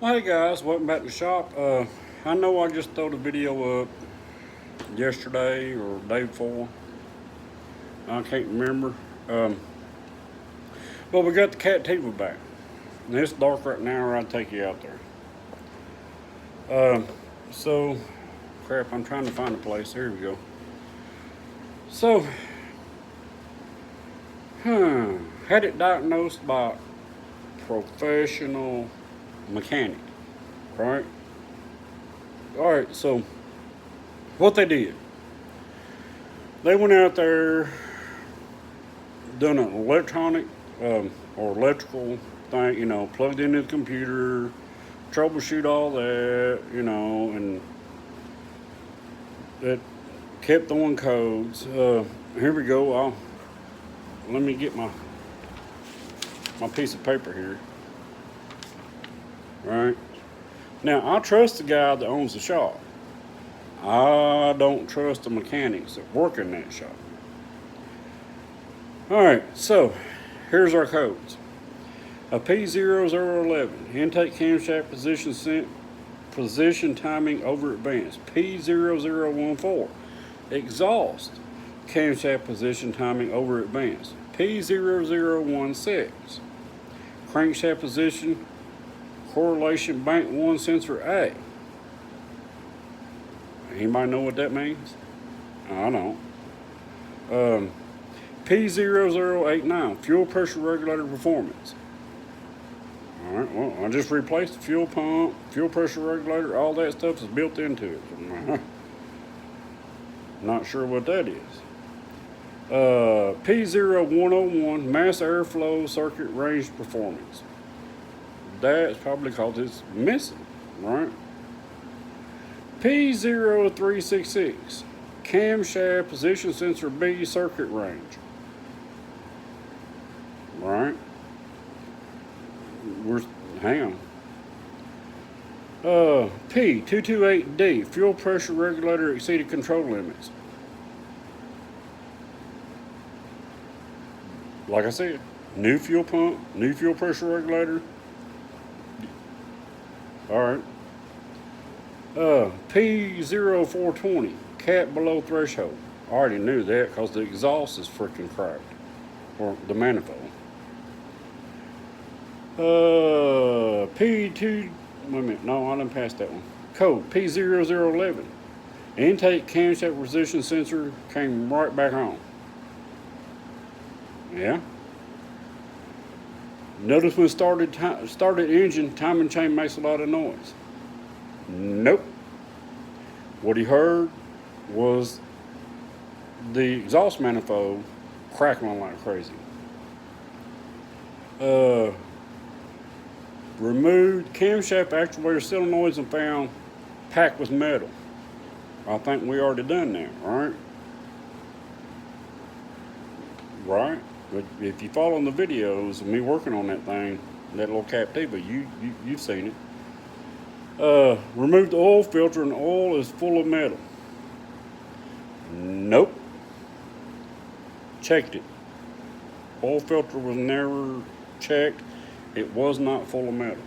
Well, hey guys, welcome back to the shop. I know I just threw the video up yesterday or day before. I can't remember. Um, but we got the Captiva back. And it's dark right now, or I'd take you out there. So, crap, I'm trying to find a place. Here we go. So, had it diagnosed by professional mechanic, right? All right, so what they did, they went out there, done an electronic or electrical thing, plugged into the computer, troubleshoot all that, and it kept throwing codes. Here we go. Let me get my piece of paper here. Right now, I trust the guy that owns the shop. I don't trust the mechanics that work in that shop. All right, so here's our codes. A P0011, intake camshaft position timing over advanced. P0014, exhaust camshaft position timing over advanced. P0016, crankshaft position correlation bank 1 sensor A. Anybody know what that means? I don't. P0089, fuel pressure regulator performance. All right, well, I just replaced the fuel pump, fuel pressure regulator, all that stuff is built into it. Not sure what that is. P0101, mass airflow circuit range performance. That's probably because it's missing, right? P0366, camshaft position sensor B circuit range. Right? Hang on. P228D, fuel pressure regulator exceeded control limits. Like I said, new fuel pump, new fuel pressure regulator. All right. P0420, cap below threshold. I already knew that because the exhaust is freaking cracked, or the manifold. P2, wait a minute, no, I didn't pass that one. Code P0011, intake camshaft position sensor came right back on. Yeah. Notice when started engine, timing chain makes a lot of noise. Nope. What he heard was the exhaust manifold crackling like crazy. Removed camshaft actuator solenoids and found packed with metal. I think we already done that, right? Right? But if you follow the videos of me working on that thing, that little Captiva, you've seen it. Removed the oil filter and the oil is full of metal. Nope. Checked it. Oil filter was never checked. It was not full of metal.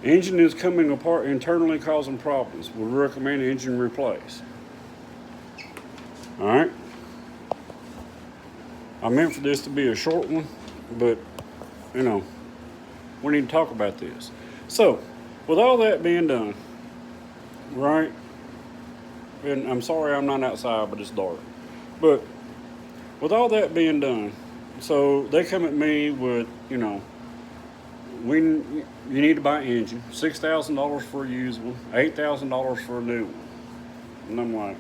Engine is coming apart internally, causing problems. Would recommend engine replace. All right. I meant for this to be a short one, but we need to talk about this. So, with all that being done, right? And I'm sorry I'm not outside, but it's dark. But with all that being done, so they come at me with, you need to buy an engine, $6,000 for a used one, $8,000 for a new one. And I'm like,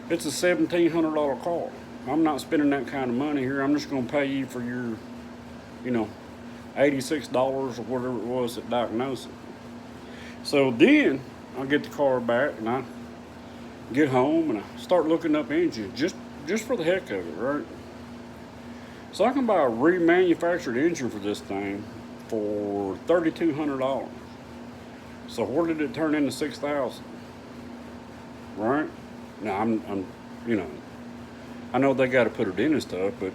it's a $1,700 car. I'm not spending that kind of money here. I'm just going to pay you for your, $86 or whatever it was that diagnosed it. So then I get the car back and I get home and I start looking up engines just for the heck of it, right? So I can buy a remanufactured engine for this thing for $3,200. So where did it turn into $6,000? Right? Now I'm I know they got to put it in and stuff, but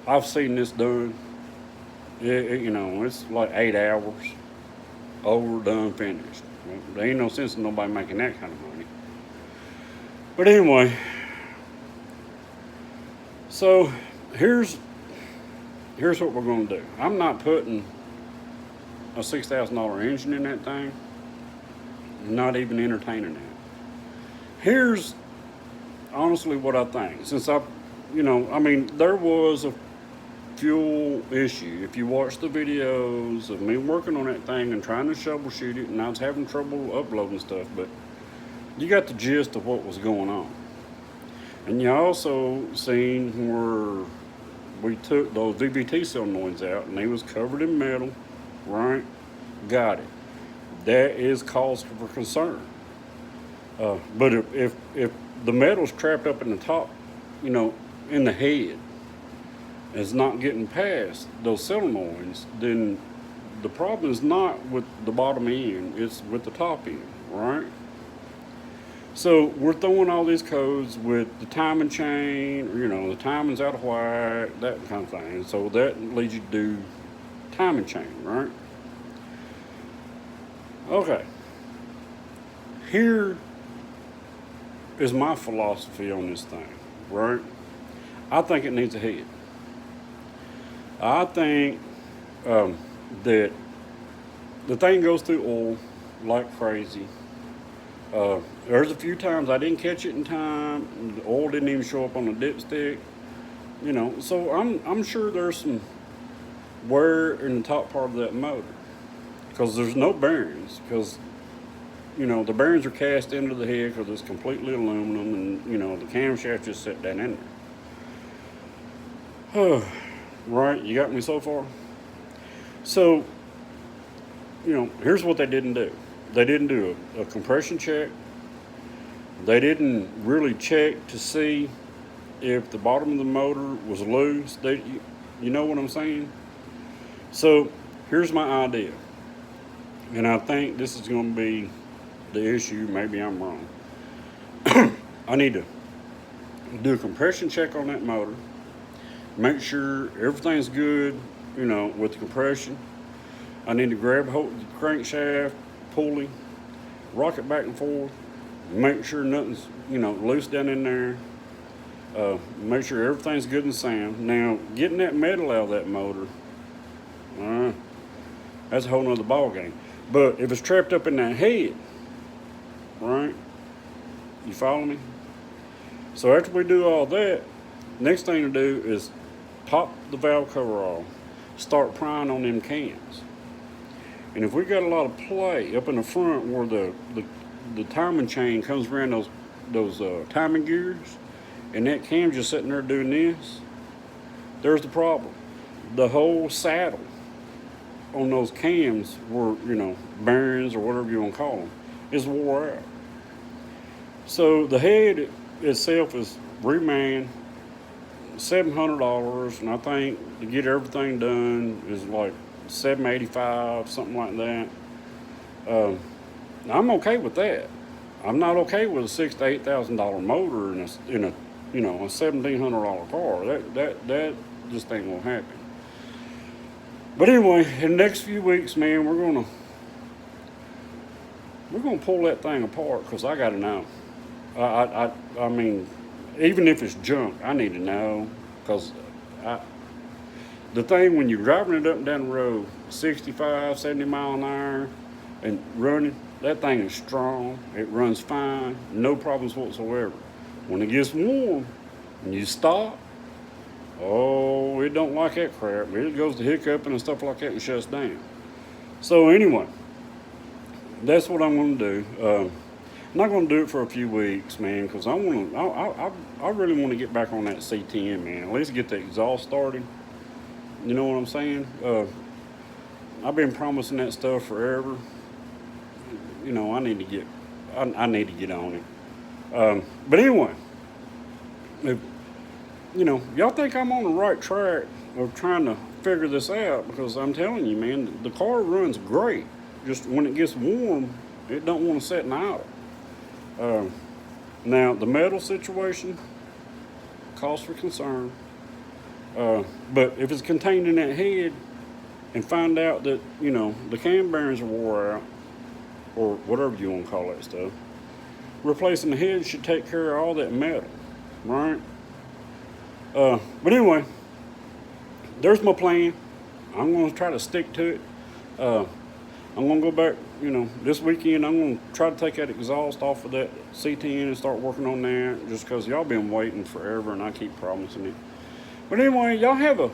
I've seen this done You know, it's like 8 hours, over, done, finished. Well, there ain't no sense in nobody making that kind of money. But anyway, so here's here's what we're gonna do. I'm not putting a $6,000 engine in that thing. Not even entertaining that. Here's honestly what I think. Since I mean, there was a fuel issue. If you watch the videos of me working on that thing and trying to troubleshoot it, and I was having trouble uploading stuff, but you got the gist of what was going on. And you also seen where we took those VVT solenoids out, and they was covered in metal, right? Got it. That is cause for concern. But if the metal's trapped up in the top, you know, in the head, is not getting past those solenoids, then the problem is not with the bottom end, it's with the top end, right? So we're throwing all these codes with the timing chain, you know, the timing's out of whack, that kind of thing. So that leads you to do timing chain, right? Okay. Here is my philosophy on this thing, right? I think it needs a head. I think that the thing goes through oil like crazy. There's a few times I didn't catch it in time. The oil didn't even show up on the dipstick. You know, so I'm sure there's some wear in the top part of that motor because there's no bearings. Because you know the bearings are cast into the head because it's completely aluminum, and you know the camshaft just set down in there. Right, you got me so far. So, you know, here's what they didn't do. They didn't do a compression check. They didn't really check to see if the bottom of the motor was loose. You know what I'm saying? So, here's my idea. And I think this is going to be the issue. Maybe I'm wrong. I need to do a compression check on that motor. Make sure everything's good, you know, with the compression. I need to grab hold of the crankshaft, pulley, rock it back and forth, make sure nothing's, you know, loose down in there. Make sure everything's good and sound. Now, getting that metal out of that motor, that's a whole nother ball game. But if it's trapped up in that head, right? You follow me? So after we do all that, next thing to do is pop the valve cover off, start prying on them cams. And if we got a lot of play up in the front where the timing chain comes around those timing gears, and that cam's just sitting there doing this, there's the problem. The whole saddle on those cams were, you know, bearings or whatever you want to call them, is wore out. So the head itself is remanned, $700, and I think to get everything done is like $785, something like that. I'm okay with that. I'm not okay with a $6,000 to $8,000 motor in a you know a $1,700 car. That just ain't gonna happen. But anyway, in the next few weeks, man, we're gonna pull that thing apart because I gotta know. I mean, even if it's junk, I need to know because the thing when you're driving it up and down the road, 65, 70 mile an hour and running, that thing is strong. It runs fine, no problems whatsoever. When it gets warm and you stop, oh, it don't like that crap. It goes to hiccuping and stuff like that and shuts down. So anyway, that's what I'm going to do. I'm not going to do it for a few weeks, man, because I really want to get back on that C10, man. At least get the exhaust started. You know what I'm saying? I've been promising that stuff forever. You know, I need to get on it. But anyway, if, you know, y'all think I'm on the right track of trying to figure this out, because I'm telling you, man, the car runs great. Just when it gets warm, it don't want to sit and idle. Now, the metal situation, cause for concern. But if it's contained in that head, and find out that, you know, the cam bearings are wore out, or whatever you want to call that stuff, replacing the head should take care of all that metal, right? But anyway, there's my plan. I'm going to try to stick to it. I'm going to go back, you know, this weekend. I'm going to try to take that exhaust off of that C10 and start working on that, just because y'all been waiting forever and I keep promising it. But anyway, y'all have a,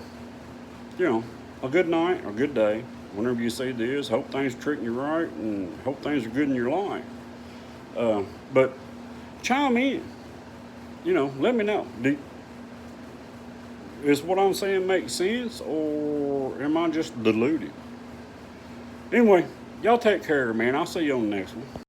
you know, a good night or good day whenever you see this. Hope things are treating you right and hope things are good in your life. But chime in. You know, let me know. Is what I'm saying make sense, or am I just deluded? Anyway, y'all take care, man. I'll see you on the next one.